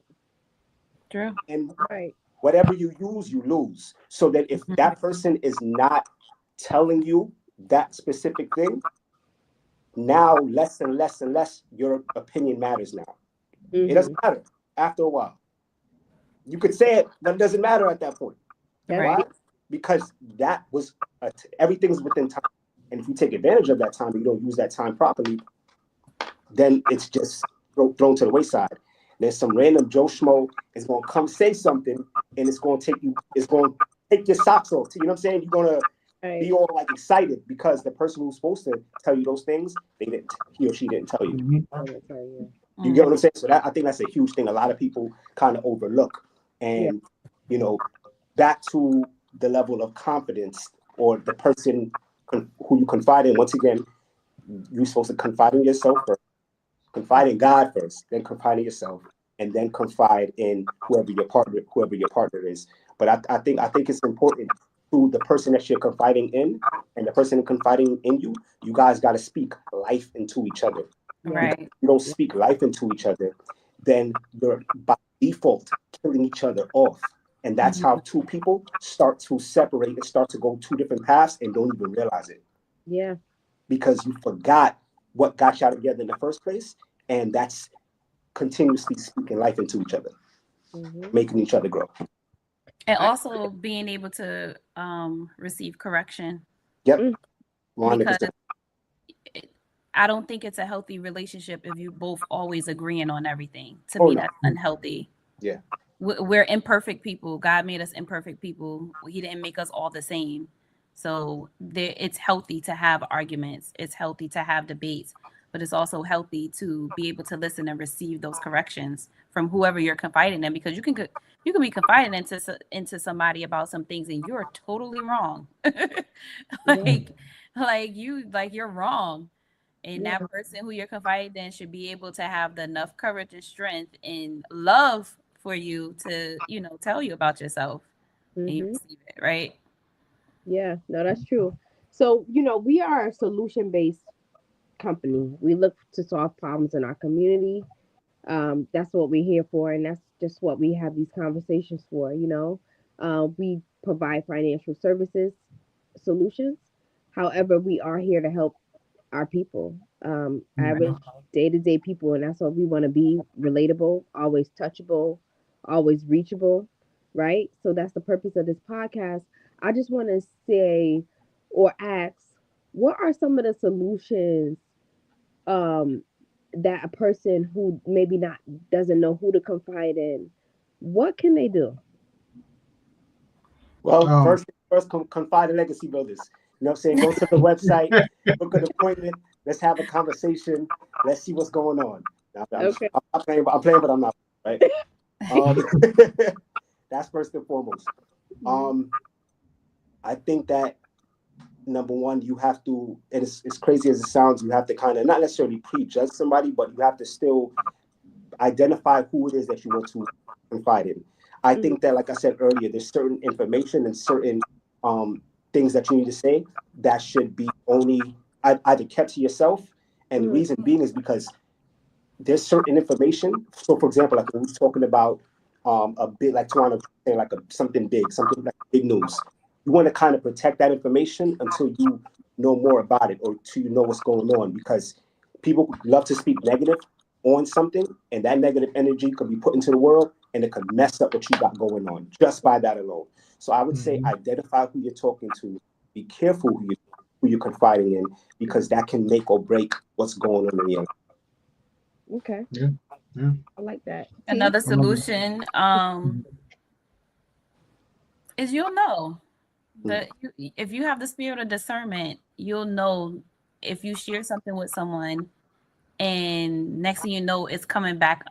True. And Right. whatever you use, you lose. So that if that person is not telling you that specific thing, now less and less and less your opinion matters now. It doesn't matter after a while. You could say it, but it doesn't matter at that point. Right. Why? Because that was everything's within time. And if you take advantage of that time and you don't use that time properly, then it's just thrown to the wayside. There's some random Joe Schmo is going to come say something, and it's going to take your socks off. You know what I'm saying? You're going to be all like excited because the person who's supposed to tell you those things, he or she didn't tell you. You get what I'm saying? So I think that's a huge thing. A lot of people kind of overlook. And, back to the level of confidence, or the person who you confide in. Once again, you're supposed to confide in yourself first, confide in God first, then confide in yourself, and then confide in whoever your partner is. But I think it's important to the person that you're confiding in and the person confiding in you. You guys got to speak life into each other. Right. If you don't speak life into each other, then you're by default killing each other off. And that's how two people start to separate and start to go two different paths and don't even realize it. Yeah. Because you forgot what got y'all together in the first place. And that's continuously speaking life into each other, making each other grow. And also being able to receive correction. Yep. 100%. Because I don't think it's a healthy relationship if you both always agreeing on everything. To me, that's unhealthy. Yeah. We're imperfect people. God made us imperfect people. He didn't make us all the same. So it's healthy to have arguments. It's healthy to have debates, but it's also healthy to be able to listen and receive those corrections from whoever you're confiding in, because you can be confiding into somebody about some things and you're totally wrong. You're wrong. And that person who you're confiding in should be able to have enough courage and strength and love for you to, tell you about yourself and you receive it, right? Yeah, no, that's true. So, we are a solution-based company. We look to solve problems in our community. That's what we're here for, and that's just what we have these conversations for. We provide financial services solutions. However, we are here to help our people, average day-to-day people, and that's what we want to be: relatable, always touchable, always reachable, right? So that's the purpose of this podcast. I just want to say or ask, what are some of the solutions that a person who maybe not doesn't know who to confide in what can they do? Well, first, confide in legacy builders. You know what I'm saying? Go to the website, book an appointment. Let's have a conversation. Let's see what's going on. Okay. I'm playing, but I'm not. Right? That's first and foremost. I think that number one, you have to, and as crazy as it sounds, you have to kind of not necessarily prejudge somebody, but you have to still identify who it is that you want to confide in. I think that, like I said earlier, there's certain information and certain things that you need to say that should be only either kept to yourself. And the reason being is because there's certain information. So, for example, like when we're talking about a bit, like Tawana saying, like something big, something like big news. You want to kind of protect that information until you know more about it or till you know what's going on, because people love to speak negative on something, and that negative energy could be put into the world, and it could mess up what you got going on just by that alone. So I would say identify who you're talking to, be careful who you're confiding in, because that can make or break what's going on in your life. Okay. Yeah. I like that. Another solution is you'll know that if you have the spirit of discernment, you'll know if you share something with someone and next thing you know it's coming back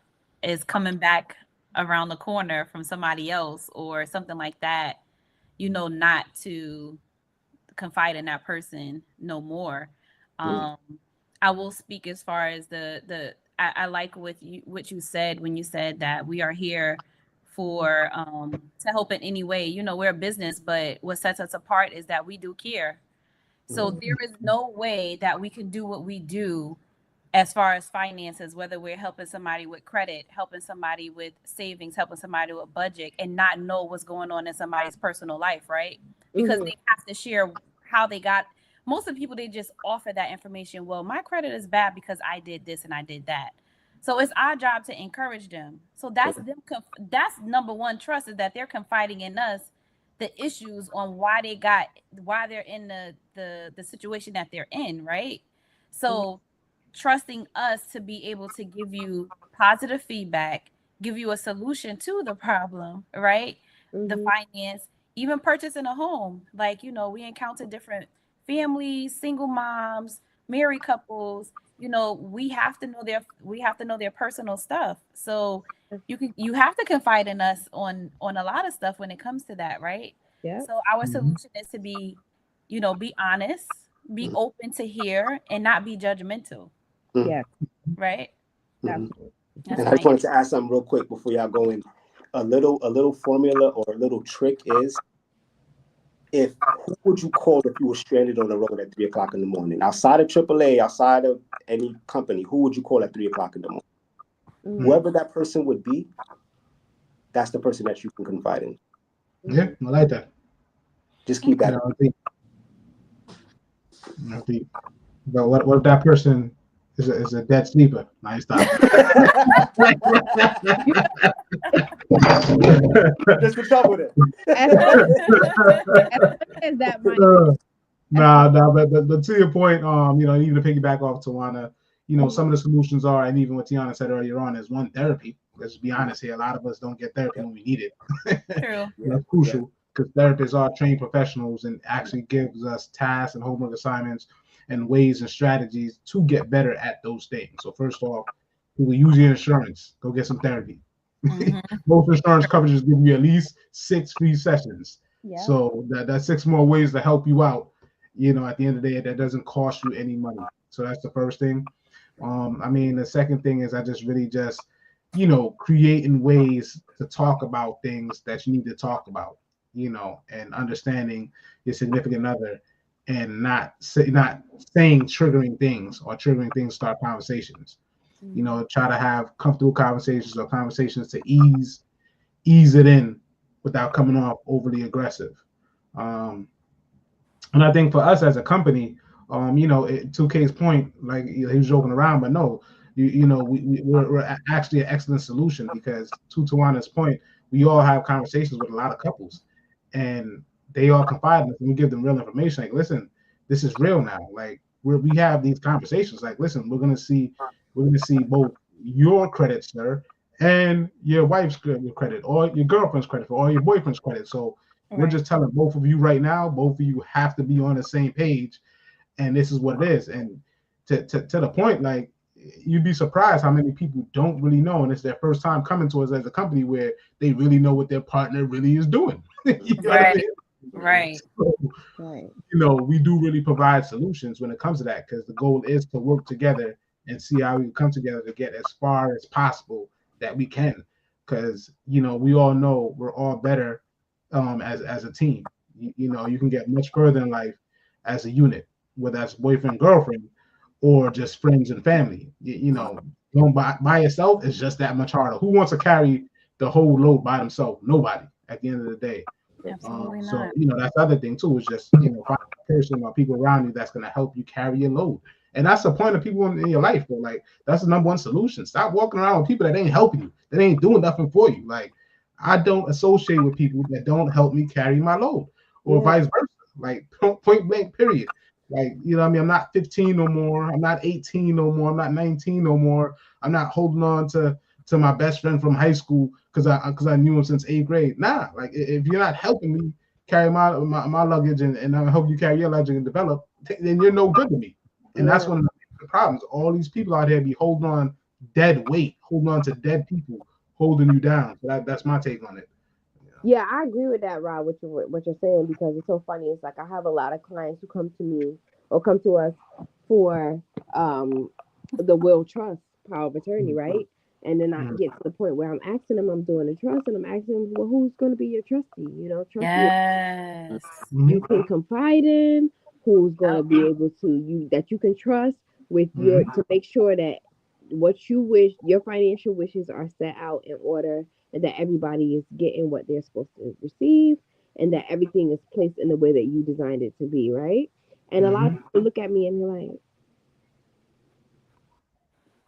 around the corner from somebody else or something like that, you know not to confide in that person no more. I will speak as far as I like what you said when you said that we are here for to help in any way. You know, we're a business, but what sets us apart is that we do care. So there is no way that we can do what we do as far as finances, whether we're helping somebody with credit, helping somebody with savings, helping somebody with budget, and not know what's going on in somebody's personal life, right? Because they have to share how they got. Most of the people, they just offer that information. Well, my credit is bad because I did this and I did that. So it's our job to encourage them. So that's them. That's number one. Trust is that they're confiding in us the issues on why they're in the situation that they're in, right? So trusting us to be able to give you positive feedback, give you a solution to the problem, right? The finance, even purchasing a home. Like, you know, we encounter different families, single moms, married couples. You know, we have to know their personal stuff. So you have to confide in us on a lot of stuff when it comes to that, right? Yeah. So our solution is to be, you know, be honest, be open to hear, and not be judgmental. Yeah. Right. And That's I just wanted to ask something real quick before y'all go in. A little formula or a little trick is, who would you call if you were stranded on the road at 3:00 in the morning? Outside of AAA, outside of any company, who would you call at 3:00 in the morning? Whoever that person would be, that's the person that you can confide in. Yeah, I like that. Just keep that. But what if that person is a dead sleeper? Nice stop. Just the trouble with it. As that might but to your point, you know, even to piggyback off Tawana, you know, some of the solutions are, and even what Tiana said earlier on, is one, therapy. Let's be honest here. A lot of us don't get therapy when we need it. True. That's crucial, because therapists are trained professionals and actually gives us tasks and homework assignments and ways and strategies to get better at those things. So first off, people use your insurance. Go get some therapy. Most insurance coverages give you at least 6 free sessions. Yeah. So that's 6 more ways to help you out. You know, at the end of the day, that doesn't cost you any money. So that's the first thing. I mean, the second thing is I just really you know, creating ways to talk about things that you need to talk about, you know, and understanding your significant other, and not saying triggering things start conversations. You know, try to have comfortable conversations or conversations to ease it in without coming off overly aggressive. And I think for us as a company, you know, to K's point, like he was joking around, but no, you know, we're actually an excellent solution, because to Tawana's point, we all have conversations with a lot of couples, and they all confide in us, and we give them real information. Like, listen, this is real now. Like, we have these conversations. Like, listen, we're gonna see both your credit, sir, and your wife's credit, or your girlfriend's credit, or your boyfriend's credit. So we're Right. just telling both of you right now, both of you have to be on the same page, and this is what it is. And to the point, like, you'd be surprised how many people don't really know, and it's their first time coming to us as a company where they really know what their partner really is doing. You know what I Right. mean? Right. So, Right. we do really provide solutions when it comes to that, because the goal is to work together and see how we can come together to get as far as possible that we can. Because we all know we're all better as a team. You can get much further in life as a unit, whether that's boyfriend, girlfriend, or just friends and family. Going by yourself is just that much harder. Who wants to carry the whole load by themselves? Nobody. At the end of the day. Absolutely So not. that's the other thing too, is just find a person or people around you that's gonna help you carry your load. And that's the point of people in your life, bro. Like, that's the number one solution. Stop walking around with people that ain't helping you, that ain't doing nothing for you. Like, I don't associate with people that don't help me carry my load, or vice versa. Like, point blank, period. Like, what I mean? I'm not 15 no more. I'm not 18 no more. I'm not 19 no more. I'm not holding on to my best friend from high school because I knew him since 8th grade. Nah, like, if you're not helping me carry my luggage and I help you carry your luggage and develop, then you're no good to me. And that's one of the problems. All these people out here be holding on dead weight, holding on to dead people, holding you down. So that's my take on it. Yeah, I agree with that, Rob, what you're saying, because it's so funny. It's like I have a lot of clients who come to me or come to us for the will trust power of attorney, right? And then I get to the point where I'm asking them, I'm doing the trust, and I'm asking them, well, who's going to be your trustee? Trustee Yes. you can confide in, who's going to Yep. be able to that you can trust with your to make sure that what you wish, your financial wishes are set out in order, and that everybody is getting what they're supposed to receive, and that everything is placed in the way that you designed it to be, right? And a lot of people look at me and they're like,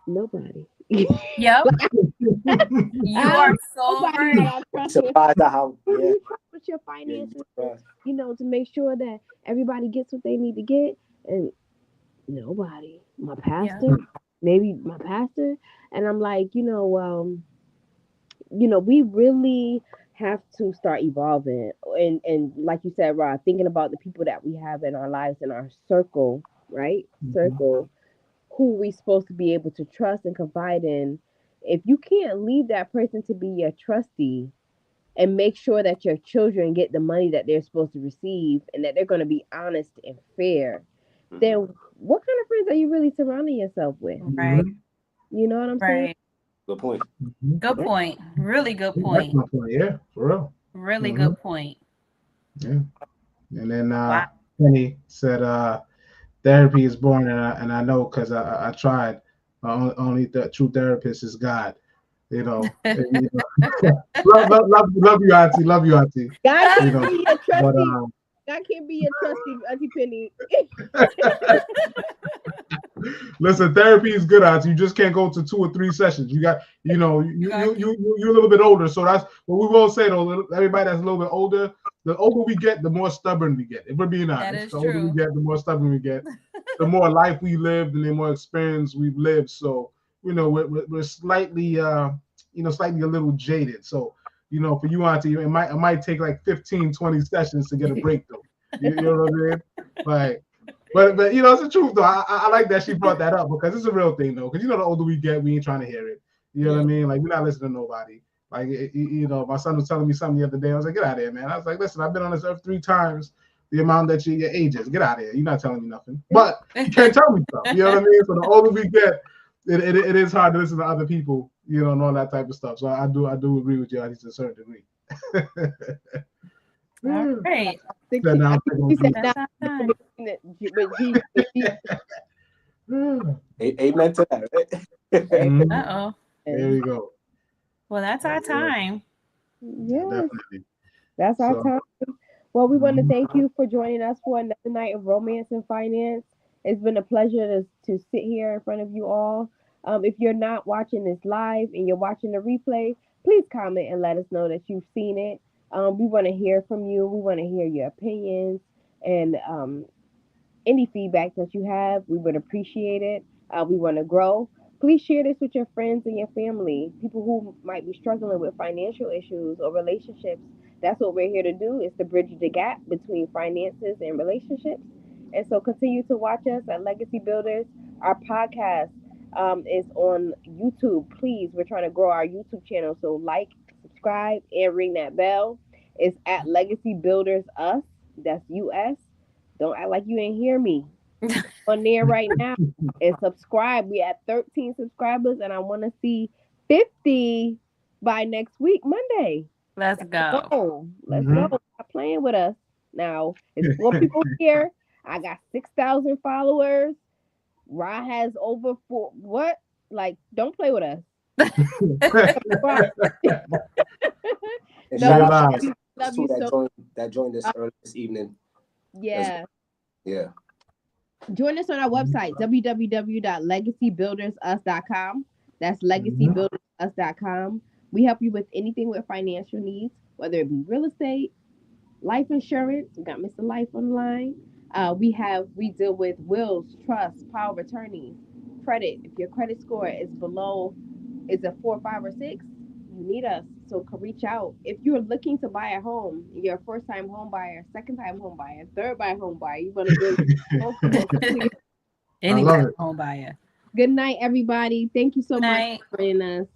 nobody. Yep. You are I'm so nobody right. that I trust with. Surprised at how, Who do yeah, you trust with your yeah, you finances? surprised. To make sure that everybody gets what they need to get, and nobody. My Yeah. pastor, maybe my pastor, and I'm like, we really have to start evolving, and like you said, Rod, thinking about the people that we have in our lives, in our circle, right? Circle, who we supposed to be able to trust and confide in. If you can't leave that person to be your trustee and make sure that your children get the money that they're supposed to receive and that they're going to be honest and fair, then what kind of friends are you really surrounding yourself with? Right. You know what I'm saying? Right. Good point. Good point. Really good That's point. my point. Yeah, for real. Really good point. Yeah. And then Wow. Penny said, therapy is boring, and I know because I tried. Only the true therapist is God. Love you, Auntie. Love you, Auntie. God can't But be your trustee. God can't be your trustee, Auntie Penny. listen, therapy is good, Auntie. You just can't go to 2 or 3 sessions. You got, you're a little bit older, so that's what we will say though. Everybody that's a little bit older, the older we get, the more stubborn we get. If we're being honest, That is the older we true. get, the more stubborn we get. The more life we lived, and the more experience we've lived. So we're slightly, slightly a little jaded. So for you, Auntie, it might take like 15, 20 sessions to get a breakthrough. You know what I mean? Like. But it's the truth though. I like that she brought that up because it's a real thing though. Because the older we get, we ain't trying to hear it. You know what I mean? Like, we're not listening to nobody. Like, my son was telling me something the other day. I was like, get out of here, man. I was like, listen, I've been on this earth 3 times the amount that your age is. Get out of here. You're not telling me nothing. But you can't tell me stuff. You know what I mean? So the older we get, it is hard to listen to other people, and all that type of stuff. So I do agree with you to a certain degree. All right. So now That's our time. Amen to that. Right? Uh-oh. There you go. Well, that's our time. Yes, Definitely. that's our So, time. Well, we want to thank you for joining us for another night of Romance and Finance. It's been a pleasure to sit here in front of you all. If you're not watching this live and you're watching the replay, please comment and let us know that you've seen it. We want to hear from you. We want to hear your opinions and any feedback that you have. We would appreciate it. We want to grow. please share this with your friends and your family, people who might be struggling with financial issues or relationships. That's what we're here to do, is to bridge the gap between finances and relationships. And so continue to watch us at Legacy Builders. Our podcast is on YouTube. Please, we're trying to grow our YouTube channel. So like, subscribe, and ring that bell. It's at Legacy Builders Us. That's US. Don't act like you ain't hear me. On there right now and subscribe. We at 13 subscribers, and I want to see 50 by next week, Monday. Let's go. Oh, let's go. Stop playing with us. Now, it's 4 people here. I got 6,000 followers. Ra has over 4. What? Like, don't play with us. And No, shout out to love two you so. that joined us early this evening. Yeah. Yeah. Join us on our website, www.legacybuildersus.com. That's legacybuildersus.com. We help you with anything with financial needs, whether it be real estate, life insurance. We got Mr. Life on the line. We deal with wills, trusts, power of attorney, credit. If your credit score is a 4, 5, or 6, you need us. So reach out. If you're looking to buy a home, you're a first-time home buyer, second-time home buyer, third-time home buyer, you want to build Any type of home buyer. Good night, everybody. Thank you so much for joining us.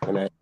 Good night.